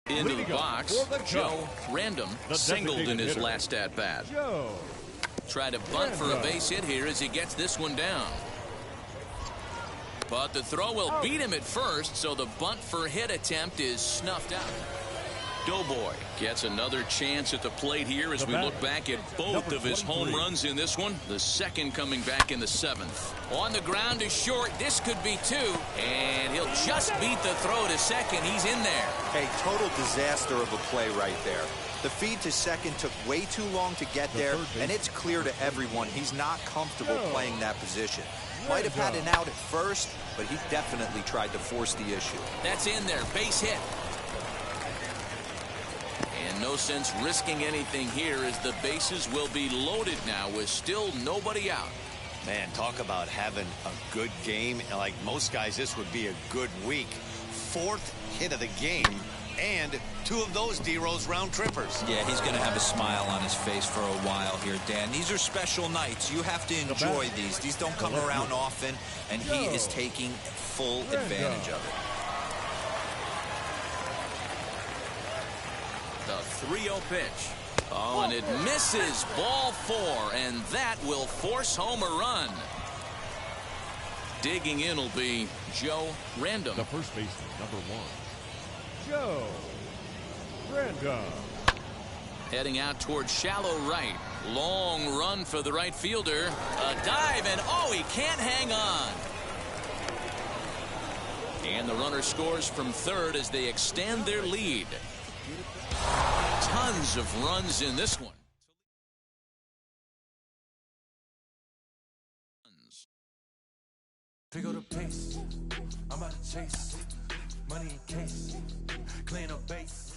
Into the box, Joe Random singled in his last at-bat. Try to bunt for a base hit here as he gets this one down. But the throw will beat him at first, so the bunt for hit attempt is snuffed out. Doughboy gets another chance at the plate here as we look back at both of his home runs in this one. The second coming back in the 7th. On the ground is short. This could be 2. And he'll just beat the throw to second. He's in there. Hey, total disaster of a play right there. The feed to second took way too long to get there, and it's clear to everyone he's not comfortable playing that position. Might have had an out at first, but he definitely tried to force the issue. That's in there. Base hit. And no sense risking anything here as the bases will be loaded now with still nobody out. Man, talk about having a good game. Like most guys, this would be a good week. 4th hit of the game, and 2 of those D-Rose round trippers. Yeah, he's going to have a smile on his face for a while here, Dan. These are special nights. You have to enjoy these. These don't come around often, and he is taking full advantage of it. The 3-0 pitch. Oh, and it misses. Ball 4, and that will force home a run. Digging in will be Joe Random. The first baseman, number 1, Joe Random. Heading out towards shallow right. Long run for the right fielder. A dive, and oh, he can't hang on. And the runner scores from third as they extend their lead. Tons of runs in this one. Figure the pace. I'm about to chase money in case. Clean up base.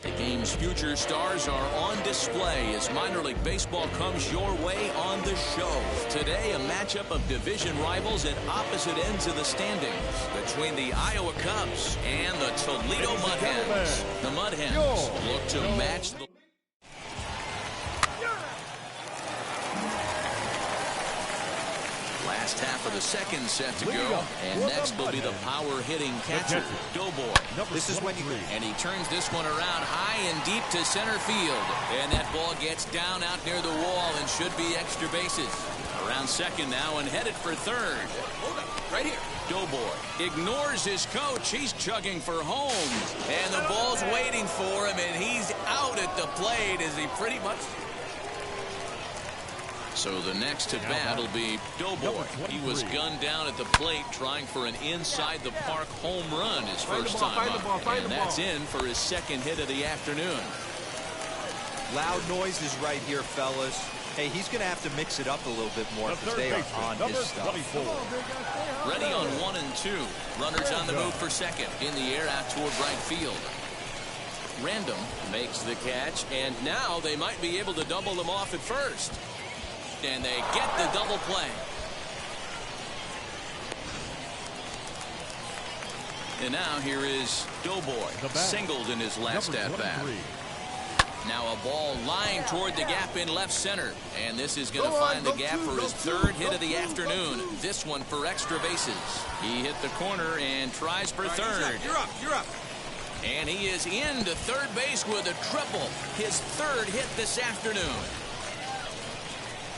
The game's future stars are on display as minor league baseball comes your way on the show. Today, a matchup of division rivals at opposite ends of the standings between the Iowa Cubs and the Toledo Mud Hens. The Mud Hens look to match the last half of the second set to go, and next will be the power-hitting catcher, Doughboy. This is when you and he turns this one around high and deep to center field, and that ball gets down out near the wall and should be extra bases. Around second now and headed for third. Hold up, right here. Doughboy ignores his coach. He's chugging for home, and the ball's waiting for him, and he's out at the plate as he pretty much. So the next to bat will be Doughboy. He was gunned down at the plate trying for an inside the park home run his first time up. And that's in for his second hit of the afternoon. Loud noises right here, fellas. Hey, he's going to have to mix it up a little bit more because they are on his stuff. Ready on 1 and 2. Runners on the move for second. In the air out toward right field. Random makes the catch, and now they might be able to double them off at first. And they get the double play. And now here is Doughboy, singled in his last at-bat. Now a ball lying toward the gap in left center. And this is going to find the gap for his third hit of the afternoon. This one for extra bases. He hit the corner and tries for third. You're up. And he is into third base with a triple. His third hit this afternoon.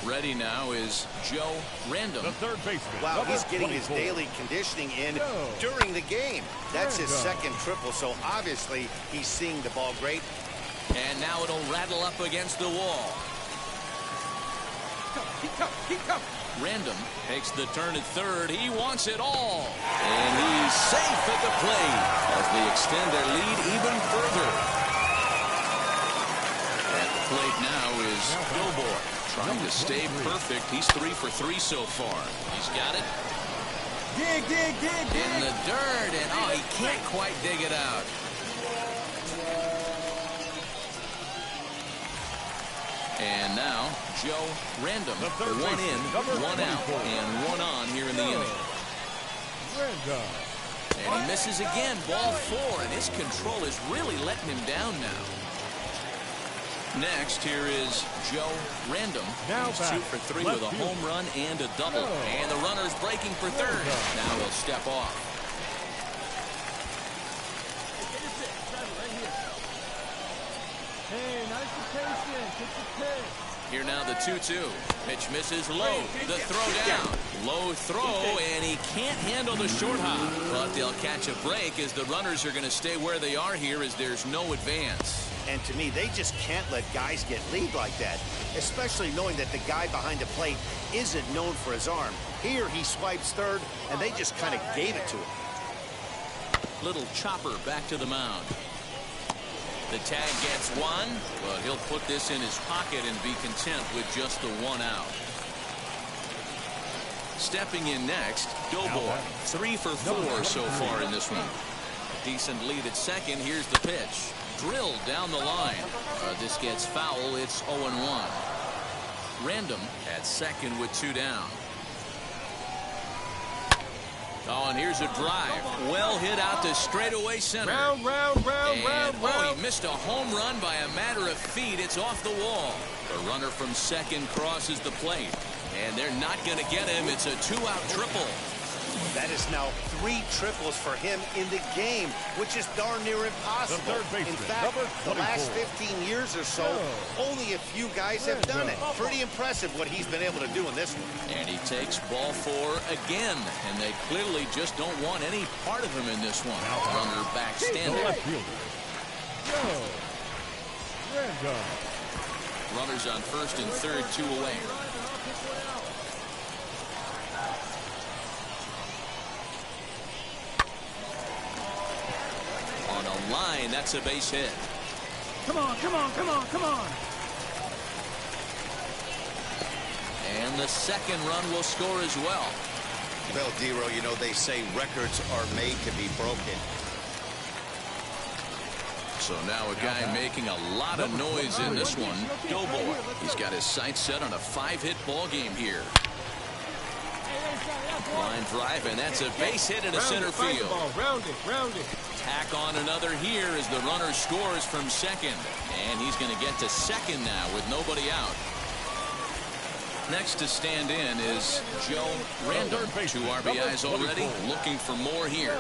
Ready now is Joe Random. The third baseman. Wow, he's getting his 24. daily conditioning in during the game. That's his second triple, so obviously he's seeing the ball great. And now it'll rattle up against the wall. Keep coming. Random takes the turn at third. He wants it all. And he's safe at the plate as they extend their lead even further. At the plate now is Doughboy. Trying to stay perfect. He's 3 for 3 so far. He's got it. Dig. In the dirt, and oh, he can't quite dig it out. And now, Joe Random. 1 in, 1 out, and 1 on here in the inning. Random. And he misses again, ball 4, and his control is really letting him down now. Next, here is Joe Random. Now He's 2 for 3 with a home run and a double. And the runner's breaking for third. Now he'll step off. Hey, nice rotation. Get the pitch. Here now the 2-2. Pitch misses low. The throw down. Low throw, and he can't handle the short hop. But they'll catch a break as the runners are going to stay where they are here as there's no advance. And to me, they just can't let guys get lead like that, especially knowing that the guy behind the plate isn't known for his arm. Here he swipes third, and they just kind of gave it to him. Little chopper back to the mound. The tag gets one, but he'll put this in his pocket and be content with just the 1 out. Stepping in next, Doughboy. 3 for 4 so far in this one. A decent lead at second. Here's the pitch. Drilled down the line. This gets foul. It's 0-1. Random at second with 2 down. Oh, and here's a drive. Well hit out to straightaway center. Round. He missed a home run by a matter of feet. It's off the wall. The runner from second crosses the plate. And they're not going to get him. It's a 2-out triple. That is now 3 triples for him in the game, which is darn near impossible. In fact, the last 15 years or so, only a few guys have done it. Pretty impressive what he's been able to do in this one. And he takes ball 4 again, and they clearly just don't want any part of him in this one. Runner back standing. Left fielder. Joe Random. Runners on first and third, 2 away. On a line, that's a base hit. Come on. And the second run will score as well. Well, Dero, you know, they say records are made to be broken. So now a guy making a lot of noise in this one. Doughboy. He's got his sights set on a 5-hit ball game here. Line drive, and that's a base hit into center field. Round it. Tack on another here as the runner scores from second. And he's going to get to second now with nobody out. Next to stand in is Joe Random. 2 RBIs already. Looking for more here.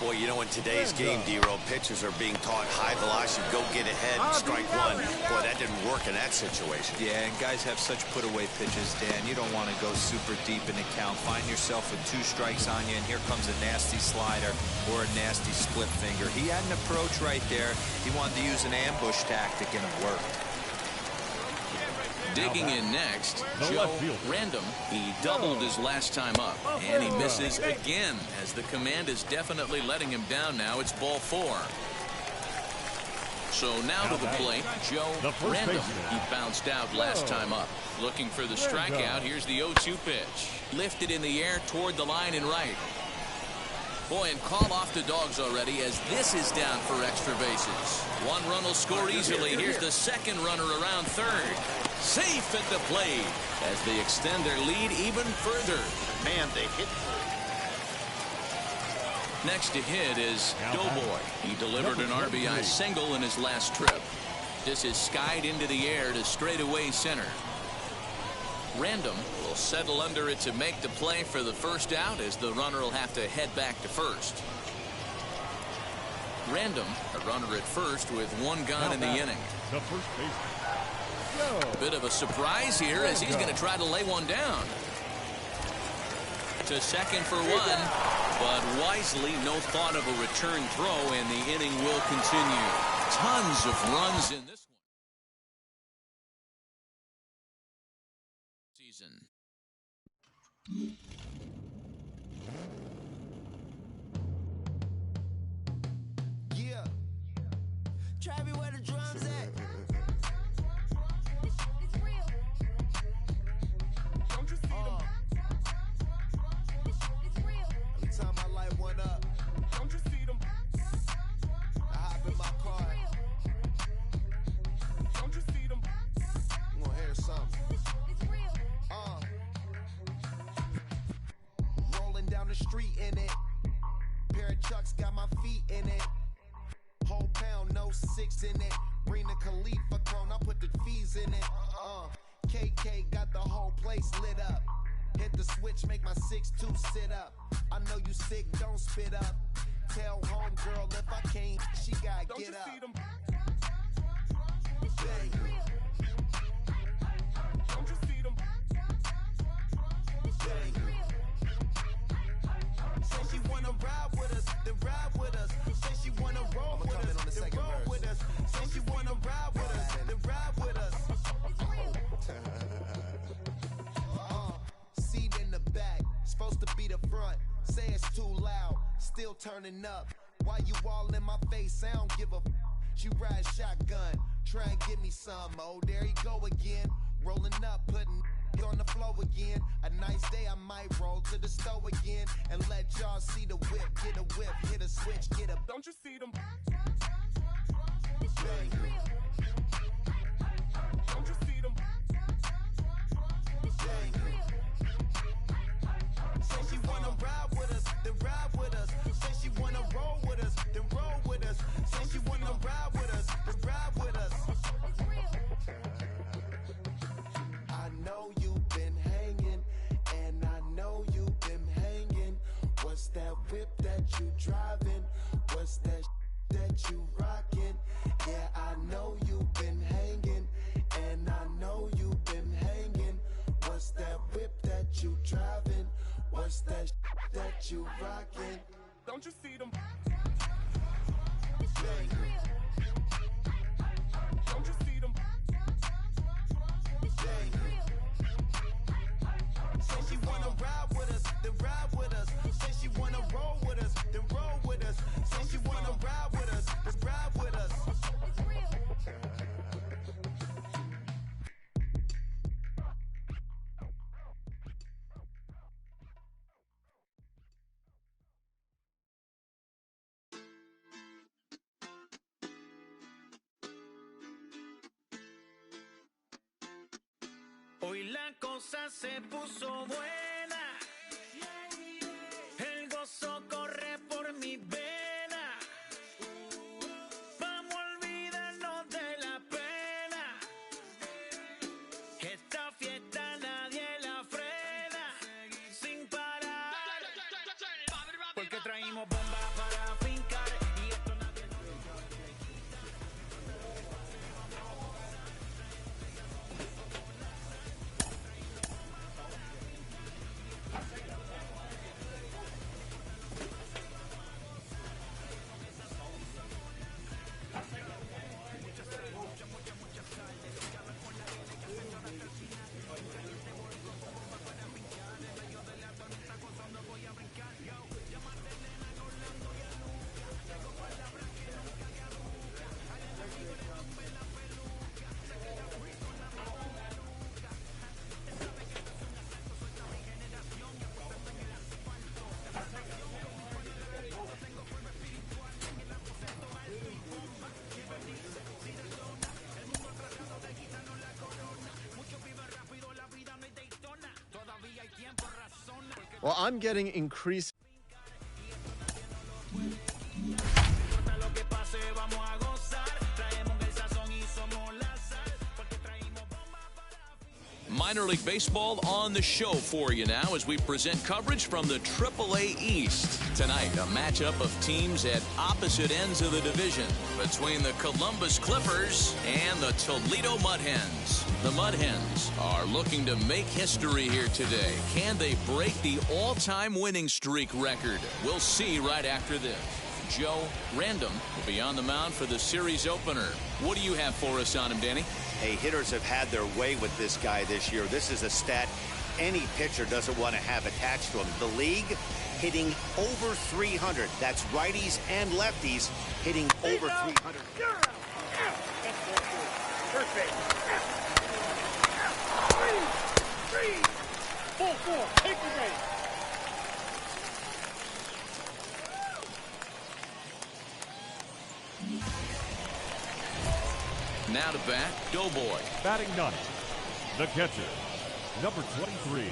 Boy, you know, in today's game, Dero, pitchers are being taught high velocity, go get ahead and strike one. Boy, that didn't work in that situation. Yeah, and guys have such put-away pitches, Dan. You don't want to go super deep in the count. Find yourself with 2 strikes on you, and here comes a nasty slider or a nasty split finger. He had an approach right there. He wanted to use an ambush tactic, and it worked. Digging in next, Joe Random. He doubled his last time up, and he misses again as the command is definitely letting him down now. It's ball 4. So now to the plate, Joe Random. He bounced out last time up. Looking for the strikeout. Here's the 0-2 pitch. Lifted in the air toward the line and right. Boy, and call off the dogs already as this is down for extra bases. 1 run will score easily. Here's the second runner around third. Safe at the plate as they extend their lead even further. Man, they hit. Next to hit is Doughboy. He delivered an RBI single in his last trip. This is skied into the air to straightaway center. Random will settle under it to make the play for the first out as the runner will have to head back to first. Random, a runner at first with 1 gone in the inning. The first baseman. Bit of a surprise here as he's going to try to lay one down. To second for 1, but wisely no thought of a return throw, and the inning will continue. Tons of runs in this one. Season. Yeah. Travis, where the drums at? Don't you see them? Every time I light one up, don't you see them? I hop in my car. Don't you see them? I'm gonna hear something. Rolling down the street. street in it. Pair of Chucks got my feet in it. Whole pound, no 6 in it. Bring the Khalifa clone, I put the fees in it. KK got the whole place lit up. Hit the switch, make my 6'2" sit up. I know you sick, don't spit up. Tell homegirl if I can't, she gotta get up. Don't you see them? Say she wanna ride with us, then ride with us. Say she wanna roll with us, then roll with us. Say she wanna ride with us, then ride with us. Seat in the back, supposed to be the front. Say it's too loud, still turning up. Why you all in my face? I don't give a f. She ride shotgun, try and give me some. Oh, there you go again. Rolling up, putting on the floor again. A nice day, I might roll to the stove again and let y'all see the whip. Get a whip, hit a switch, get a. Don't you see them? Don't you see them? Say she wanna ride with us, then ride with us. Say she wanna roll with us, then roll with us. Say she wanna ride with us, then ride with us. I know you've been hanging, and I know you've been hanging. What's that whip that you driving? What's that that you rocking? Yeah, I know you've been hanging, and I know you've been hanging. What's that whip that you driving? What's that that you rocking? Don't you see them? Don't you see them? Say she wanna ride with us, then ride with us. Say she wanna roll with us, then roll with us. Say she wanna ride with us, then ride with us. Hoy la cosa se puso buena. El gozo corre por mi vena. Vamos a olvidarnos de la pena. Esta fiesta nadie la frena. Sin parar. Porque traímos bombas para fincar. Y esto nadie nos... Well, I'm getting increased. Minor League Baseball on the show for you now as we present coverage from the AAA East. Tonight, a matchup of teams at opposite ends of the division between the Columbus Clippers and the Toledo Mud Hens. The Mud Hens are looking to make history here today. Can they break the all-time winning streak record? We'll see right after this. Joe Random will be on the mound for the series opener. What do you have for us on him, Danny? Hey, hitters have had their way with this guy this year. This is a stat any pitcher doesn't want to have attached to him. The league hitting over 300. That's righties and lefties hitting over 300. First base. 4-4. Take the base. Now to bat, Doughboy. Batting ninth, the catcher, number 23.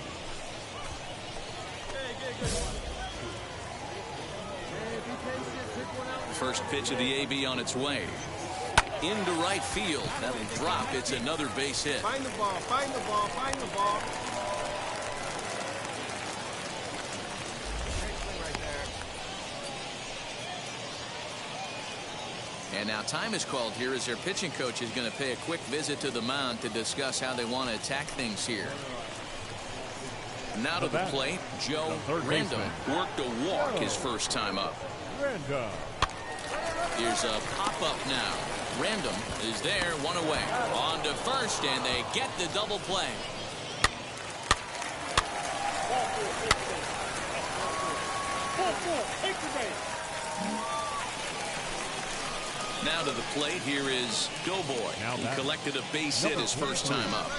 First pitch of the AB on its way. Into right field. That'll drop. It's another base hit. Find the ball, find the ball, find the ball. And now time is called here as their pitching coach is going to pay a quick visit to the mound to discuss how they want to attack things here. Now to the plate, Joe Random worked a walk his first time up. Here's a pop-up now. Random is there, one away. On to first, and they get the double play. Now to the plate, here is Doughboy. He collected a base hit his first time up.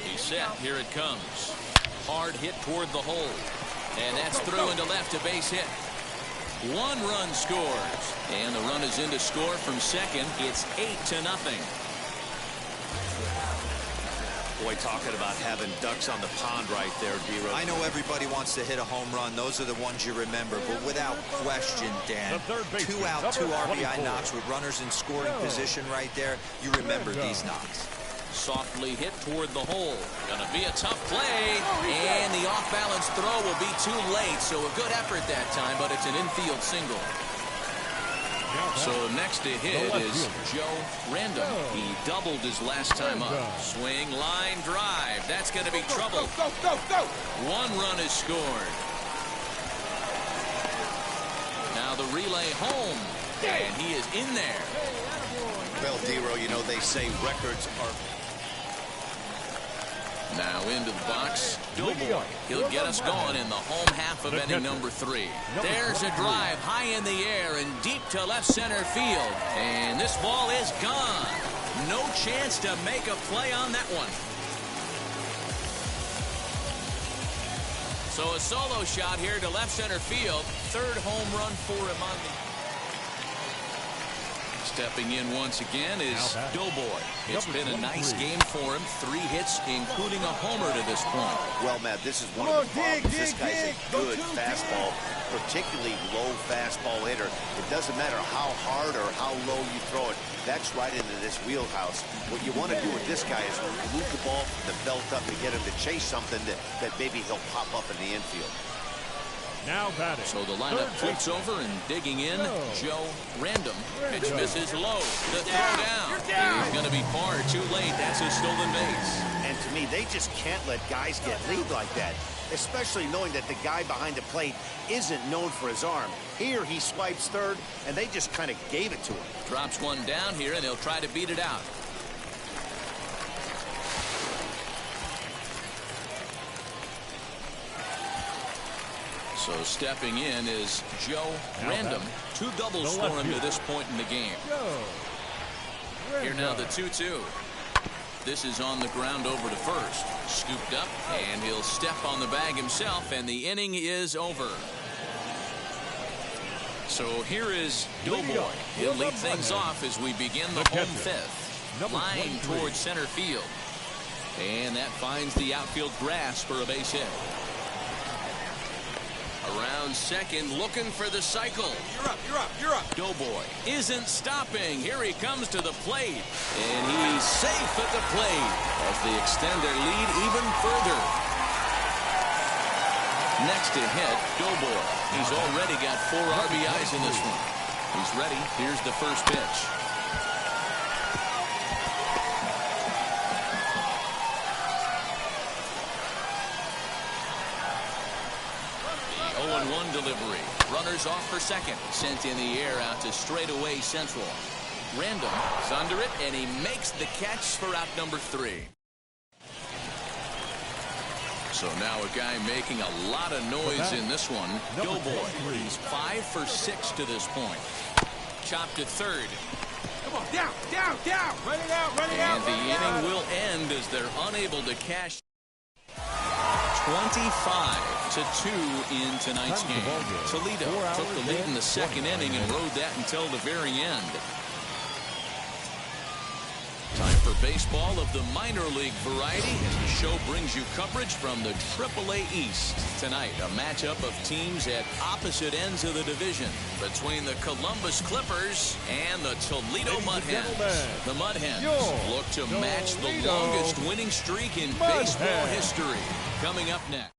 He's set. Here it comes. Hard hit toward the hole. And that's through into left, a base hit. One run scores. And the run is in to score from second. It's 8-0. Boy, talking about having ducks on the pond right there, D-Rose. I know everybody wants to hit a home run. Those are the ones you remember. But without question, Dan, 2 out, 2 RBI knocks with runners in scoring position right there. You remember these knocks. Softly hit toward the hole. Gonna be a tough play. And the off-balance throw will be too late. So a good effort that time, but it's an infield single. So next to hit is Joe Random. He doubled his last time up. Swing, line, drive. That's going to be trouble. One run is scored. Now the relay home. And he is in there. Well, D-Ro, you know, they say records are... Now into the box, Doughboy. He'll get us going in the home half of inning number 3. There's a drive high in the air and deep to left center field. And this ball is gone. No chance to make a play on that one. So a solo shot here to left center field. Third home run for him on the... Stepping in once again is Doughboy. It's been a nice game for him. 3 hits, including a homer to this point. Well, Matt, this is one of the problems. This guy's a good fastball, particularly low fastball hitter. It doesn't matter how hard or how low you throw it. That's right into this wheelhouse. What you want to do with this guy is move the ball from the belt up and get him to chase something that maybe he'll pop up in the infield. Now batting. So the lineup flips over and digging in. Joe Random. Pitch misses low. The throw down. He's going to be far too late. That's a stolen base. And to me, they just can't let guys get lead like that, especially knowing that the guy behind the plate isn't known for his arm. Here he swipes third, and they just kind of gave it to him. Drops one down here, and he'll try to beat it out. So stepping in is Joe Random. 2 doubles for him to this point in the game. Here now the 2-2. This is on the ground over to first. Scooped up, and he'll step on the bag himself, and the inning is over. So here is Doughboy. He'll lead things off as we begin the home fifth. Line towards center field. And that finds the outfield grass for a base hit. Around second, looking for the cycle. You're up. Doughboy isn't stopping. Here he comes to the plate. And he's safe at the plate as they extend their lead even further. Next to hit, Doughboy. He's already got 4 RBIs in this one. He's ready. Here's the first pitch. The 0-1 delivery. Runners off for second. Sent in the air out to straightaway central. Random is under it, and he makes the catch for out number 3. So now a guy making a lot of noise in this one. Doughboy. He's 5 for 6 to this point. Chopped to third. Come on, down. Run it out. And the inning will end as they're unable to cash. 25-2 in tonight's game. Toledo took the lead in the second inning and rode that until the very end. Time for baseball of the minor league variety as the show brings you coverage from the AAA East. Tonight, a matchup of teams at opposite ends of the division between the Columbus Clippers and the Toledo Mud Hens. The Mud Hens look to match the longest winning streak in baseball history. Coming up next,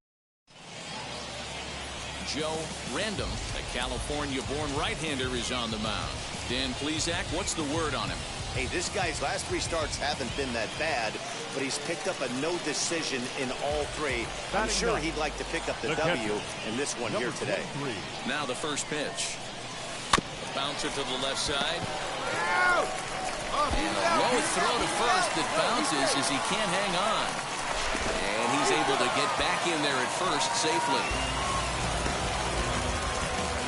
Joe Random, the California-born right-hander, is on the mound. Dan Plesac, what's the word on him? Hey, this guy's last 3 starts haven't been that bad, but he's picked up a no decision in all 3. I'm sure he'd like to pick up the W in this one here today. Now the first pitch. A bouncer to the left side. And a low throw to first that bounces as he can't hang on. And he's able to get back in there at first safely.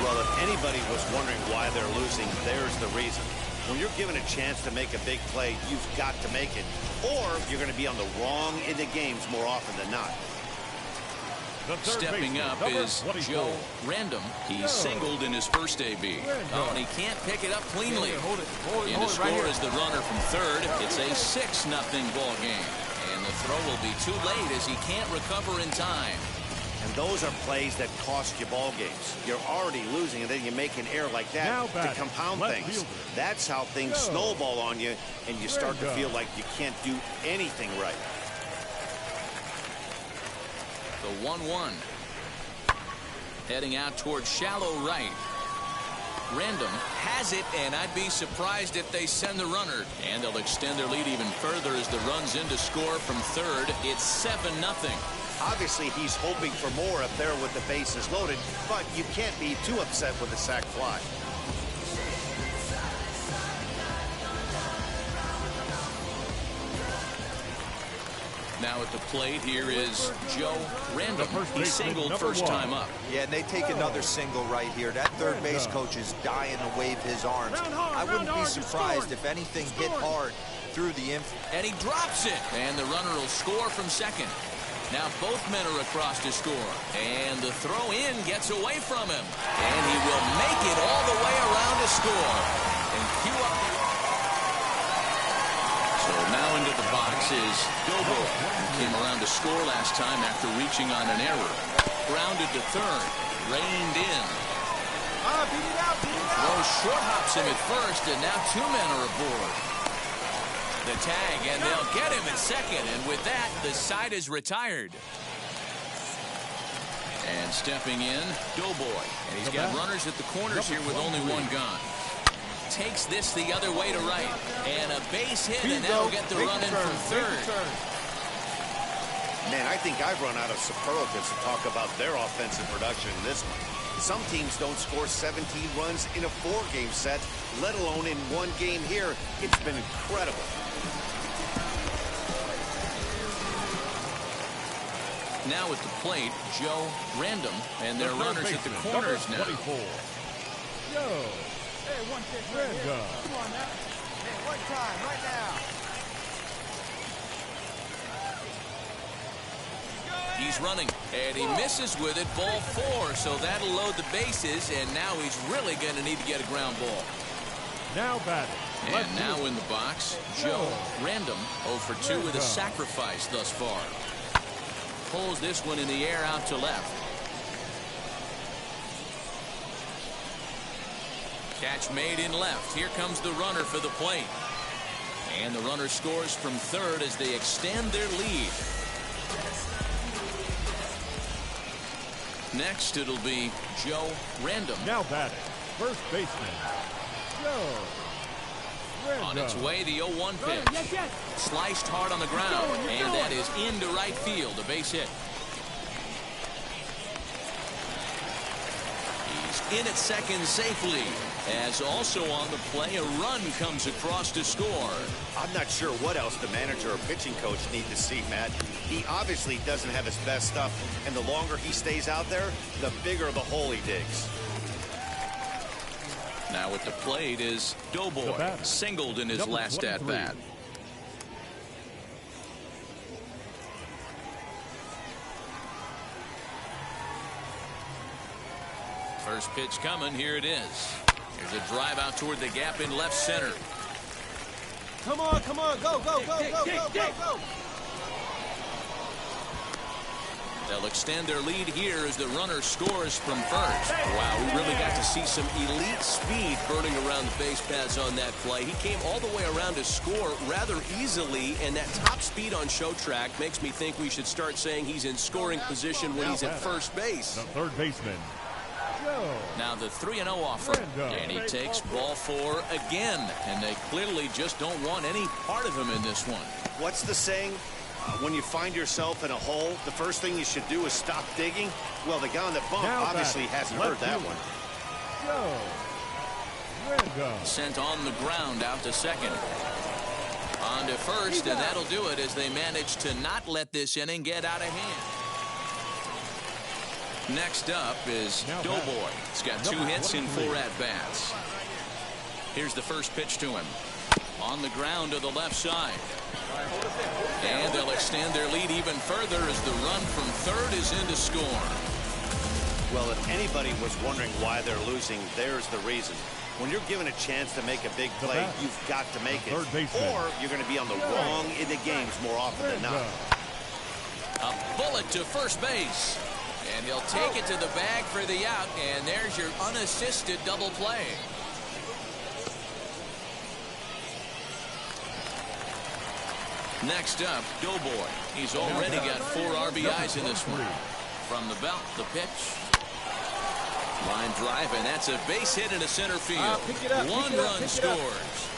Well, if anybody was wondering why they're losing, there's the reason. When you're given a chance to make a big play, you've got to make it. Or you're going to be on the wrong end of games more often than not. Stepping up is Joe Random. He's singled in his first AB. Oh, and he can't pick it up cleanly. In to score is the runner from third. It's a 6-0 ball game. And the throw will be too late as he can't recover in time. And those are plays that cost you ball games. You're already losing, and then you make an error like that to compound things. That's how things snowball on you, and you start to feel like you can't do anything right. The 1-1. Heading out towards shallow right. Random has it, and I'd be surprised if they send the runner. And they'll extend their lead even further as the run's in to score from third. It's 7-0. Obviously, he's hoping for more up there with the bases loaded, but you can't be too upset with a sac fly. Now at the plate, here is Joe Random. He singled first time up. Yeah, and they take another single right here. That third base coach is dying to wave his arms. I wouldn't be surprised if anything hit hard through the infield. And he drops it. And the runner will score from second. Now both men are across to score. And the throw in gets away from him. And he will make it all the way around to score. And cue up the... So now into the box is Doughboy, who came around to score last time after reaching on an error. Grounded to third. Reined in. Throw short hops him at first, and now 2 men are aboard. The tag, and they'll get him at second, and with that, the side is retired. And stepping in, Doughboy. And he's got runners at the corners here with only one gone. Takes this the other way to right. And a base hit, and that'll get the run in from third. Man, I think I've run out of superlatives to talk about their offensive production in this one. Some teams don't score 17 runs in a 4-game set, let alone in one game here. It's been incredible. Now at the plate, Joe Random, and their runners at the corners now. Joe. Hey, one pitch right here. Come on now. Hey, one time, right now. He's running, and he misses with it, ball 4, so that'll load the bases, and now he's really going to need to get a ground ball. Now batting. And now in the box, Joe Random, 0 for 2 with a sacrifice thus far. Pulls this one in the air out to left. Catch made in left. Here comes the runner for the plate. And the runner scores from third as they extend their lead. Next, it'll be Joe Random. Now batting, first baseman, Joe Random. On its way, the 0-1 pitch. Sliced hard on the ground, and that is into right field, a base hit. He's in at second safely, as also on the play, a run comes across to score. I'm not sure what else the manager or pitching coach need to see, Matt. He obviously doesn't have his best stuff, and the longer he stays out there, the bigger the hole he digs. Now at the plate is Doughboy, singled in his last at-bat. First pitch coming, here it is. There's a drive out toward the gap in left center. Come on, go, go. They'll extend their lead here as the runner scores from first. Wow, we really got to see some elite speed burning around the base paths on that play. He came all the way around to score rather easily, and that top speed on show track makes me think we should start saying he's in scoring position when he's at first base. The third baseman, Joe. Now the 3-0 offer, and he takes ball 4 again, and they clearly just don't want any part of him in this one. What's the saying? When you find yourself in a hole, the first thing you should do is stop digging. Well, the guy on the bump obviously hasn't heard that one. Sent on the ground out to second. On to first, and that'll do it as they manage to not let this inning get out of hand. Next up is Doughboy. He's got 2 hits in 4 at-bats. Here's the first pitch to him. On the ground to the left side. And they'll extend their lead even further as the run from third is in to score. Well, if anybody was wondering why they're losing, there's the reason. When you're given a chance to make a big play, you've got to make it. Or you're going to be on the wrong end of games more often than not. A bullet to first base. And he'll take it to the bag for the out. And there's your unassisted double play. Next up, Doughboy. He's already got 4 RBIs in this one. From the belt, the pitch. Line drive, and that's a base hit into center field. 1 run scores.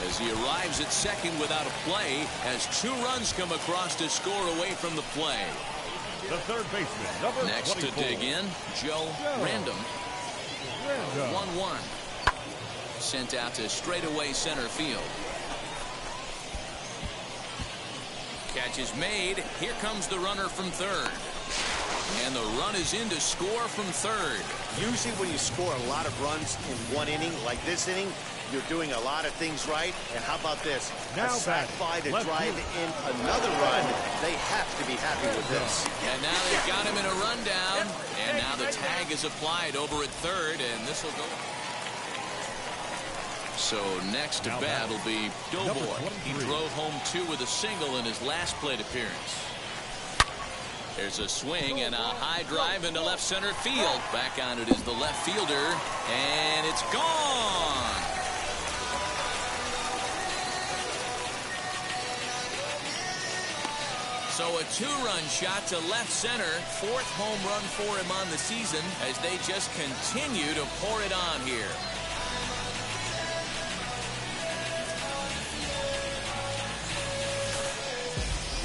As he arrives at second without a play, has 2 runs come across to score away from the play. The third baseman, number Next 24. to dig in, Joe Random. 1-1. Sent out to straightaway center field. Catch is made. Here comes the runner from third. And the run is in to score from third. Usually when you score a lot of runs in one inning, like this inning, you're doing a lot of things right. And how about this? Now a sac fly to drive in another run. They have to be happy with this. And now they've got him in a rundown. And now the tag is applied over at third, and this will go. So next to bat will be Doughboy. He drove home 2 with a single in his last plate appearance. There's a swing and a high drive into left center field. Back on it is the left fielder, and it's gone. So a 2-run shot to left center. 4th home run for him on the season as they just continue to pour it on here.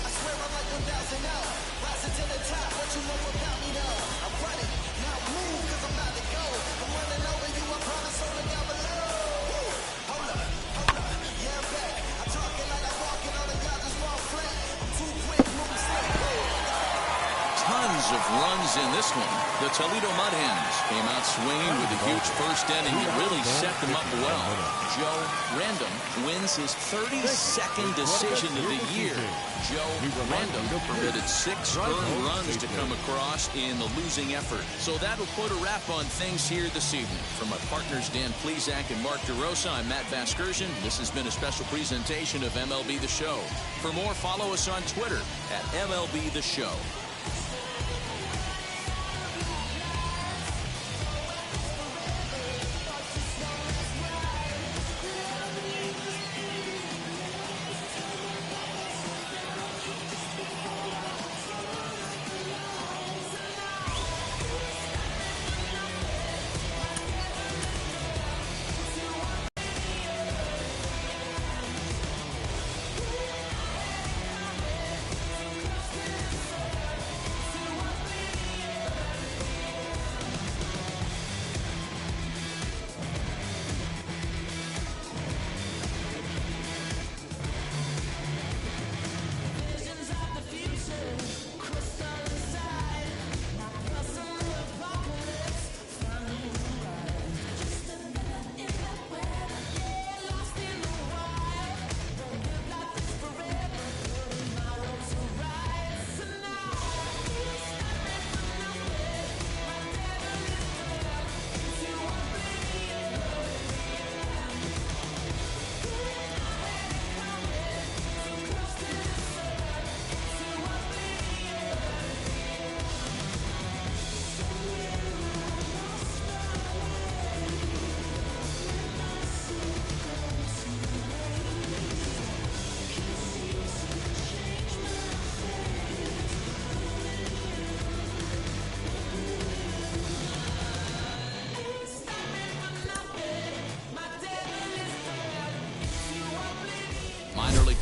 I swear I'm like 1,000 out. Rising to the top, what you know about me now? I'm running, now move, cause I'm about to go. I'm running over you, I promise on the down below. Hold up, yeah, I'm back. I'm talking like I'm walking on the Dodgers wall flat. I'm too quick, moving slow. Tons of runs in this one. The Toledo Mud Hens came out swinging with a huge first inning. It really set them up well. Joe Random wins his 32nd decision of the year. Joe Random permitted 6 earned runs to come across in the losing effort. So that will put a wrap on things here this evening. From my partners Dan Plesac and Mark DeRosa, I'm Matt Vasgersian. This has been a special presentation of MLB The Show. For more, follow us on Twitter at MLB The Show.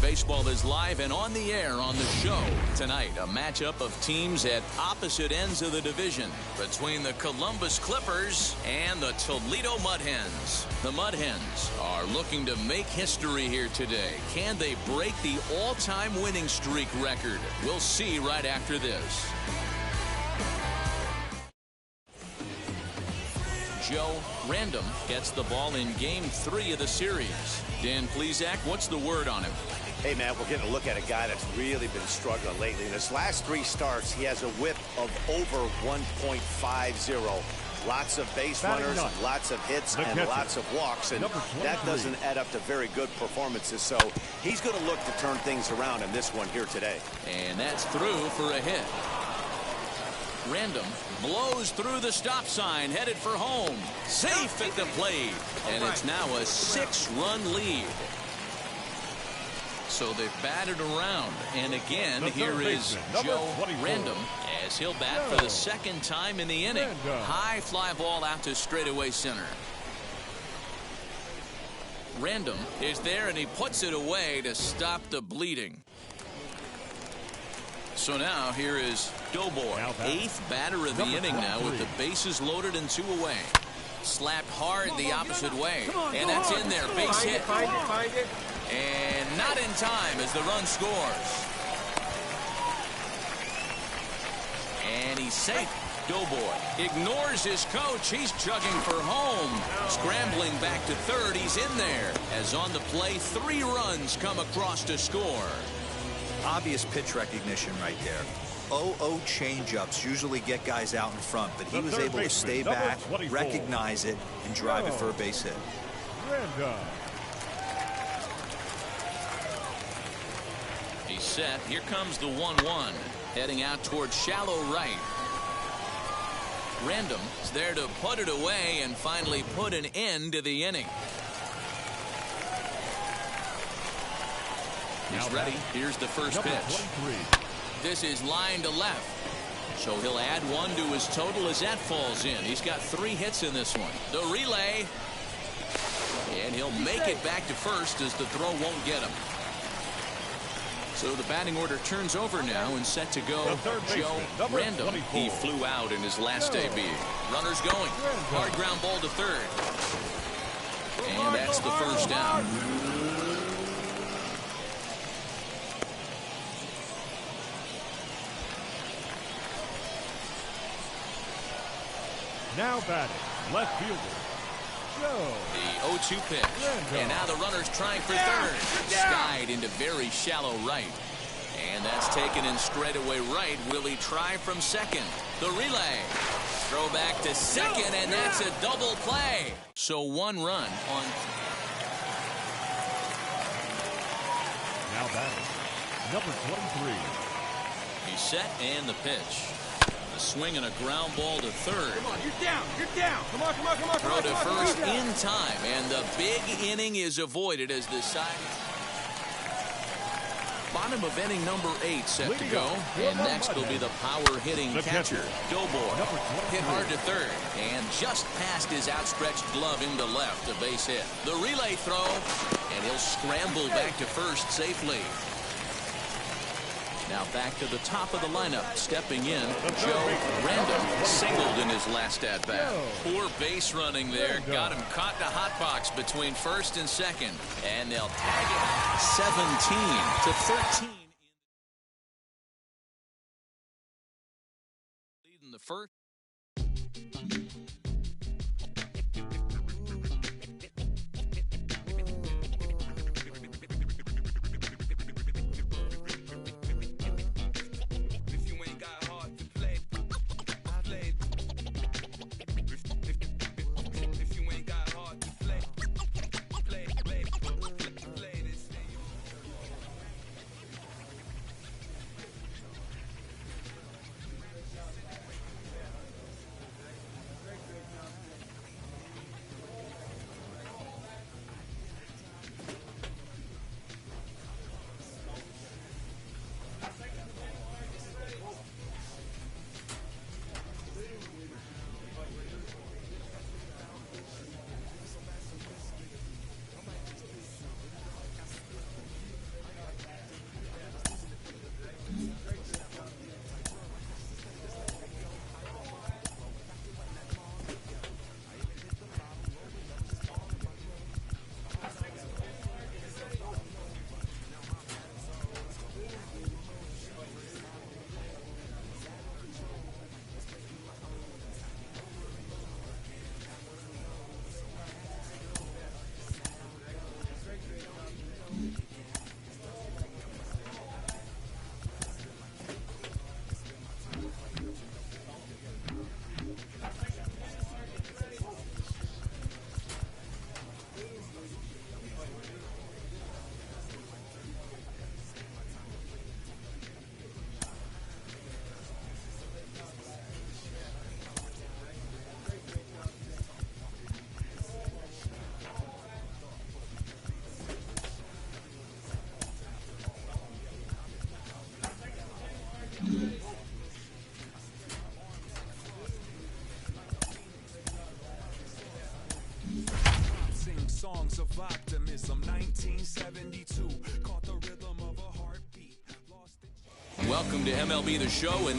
Baseball is live and on the air on the show. Tonight, a matchup of teams at opposite ends of the division between the Columbus Clippers and the Toledo Mud Hens. The Mud Hens are looking to make history here today. Can they break the all-time winning streak record? We'll see right after this. Joe Random gets the ball in Game 3 of the series. Dan Plesac, what's the word on him? Hey, man, we're getting a look at a guy that's really been struggling lately. In his last 3 starts, he has a whip of over 1.50. Lots of base runners, lots of hits, and lots of walks, and that doesn't add up to very good performances. So he's going to look to turn things around in this one here today. And that's through for a hit. Random blows through the stop sign, headed for home. Safe at the plate. And it's now a 6-run lead. So they've batted around. And again, here is Joe Random as he'll bat for the 2nd time in the inning. High fly ball out to straightaway center. Random is there, and he puts it away to stop the bleeding. So now here is Doughboy, 8th batter of the inning now with the bases loaded and 2 away. Slapped hard the opposite way. And that's in there. Base hit. Find it. And not in time as the run scores. And he's safe. Doughboy ignores his coach. He's chugging for home. Scrambling back to third. He's in there. As on the play, 3 runs come across to score. Obvious pitch recognition right there. 0-0 changeups usually get guys out in front, but he was able to stay back, recognize it, and drive it for a base hit. He's set. Here comes the 1-1. Heading out towards shallow right. Random is there to put it away and finally put an end to the inning. He's ready. Here's the first pitch. This is line to left. So he'll add one to his total as that falls in. He's got 3 hits in this one. The relay. And he'll make it back to first as the throw won't get him. So the batting order turns over now and set to go Joe Random. He flew out in his last debut. Runners going. Hard ground ball to third. And that's the first down. Now batting, left fielder, Joe. The 0-2 pitch. And now the runner's trying for third. Skied into very shallow right. And that's taken in straightaway right. Will he try from second? The relay. Throw back to second, and that's a double play. So 1 run on. Now batting, number 23. He's set and the pitch. A swing and a ground ball to third. Come on, you're down. You're down. Come on, come on, come on. Throw to first in time, and the big inning is avoided as the side. Bottom of inning number 8 set to go, and next will be the power-hitting catcher, Dobor. Hit hard to third, and just past his outstretched glove into left, a base hit. The relay throw, and he'll scramble back to first safely. Now back to the top of the lineup, stepping in, Joe Random, singled in his last at-bat. Poor base running there, got him caught in a hot box between first and second, and they'll tag it 17-13. Leading the first. Songs of optimism, 1972. Caught the rhythm of a heartbeat. Welcome to MLB The Show. And